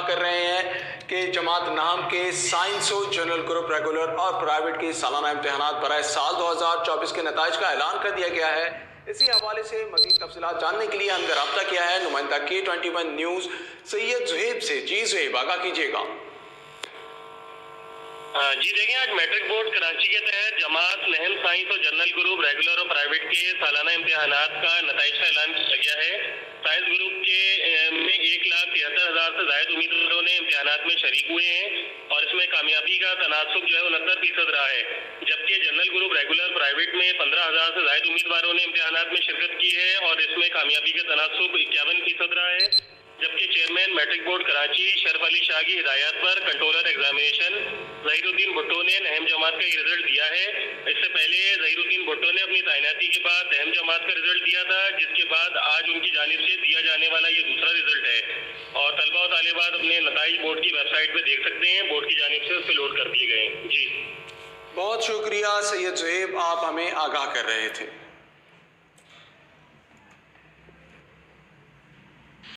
कर रहे हैं कि जमात नाम के साइंस और जनरल ग्रुप रेगुलर और प्राइवेट के सालाना इम्तिहानात बराए साल 2024 के नताइज का ऐलान कर दिया गया है। इसी हवाले से मजीद तफसीलात जानने के लिए हमने रब्ता किया है नुमाइंदा K21 न्यूज सैयद जुहेब से। जी जुहेब, आगाह कीजिएगा। जी देखिए, आज मैट्रिक बोर्ड कराची के तहत जमात नहम साइंस और जनरल ग्रुप रेगुलर और प्राइवेट के सालाना इम्तिहानात का नताइज का ऐलान किया गया है। साइंस ग्रुप के में 1,73,000 से ज्यादा उम्मीदवारों ने इम्तिहानात में शरीक हुए हैं और इसमें कामयाबी का तनासुब जो है 69% रहा है। जबकि जनरल ग्रुप रेगुलर प्राइवेट में 15,000 से ज्यादा उम्मीदवारों ने इम्तिहानात में शिरकत की है और इसमें कामयाबी का तनासुब 51% रहा है। जबकि chairman matric board Karachi Sharaf Ali Shah की हिदायत पर कंट्रोलर एग्जामिनेशन ज़हीरुद्दीन भुट्टो ने नहम जमात का रिजल्ट दिया है। इससे पहले ज़हीरुद्दीन भुट्टो ने अपनी तैनाती के बाद नहम जमात का रिजल्ट दिया था, जिसके बाद आज उनकी जानिब से दिया जाने वाला ये दूसरा रिजल्ट है और तलबा और तालिबात अपने नताइज बोर्ड की वेबसाइट पर देख सकते हैं। बोर्ड की जानिब से उस पर लोड कर दिए गए हैं। जी बहुत शुक्रिया सैयद जुहेब, आप हमें आगाह कर रहे थे।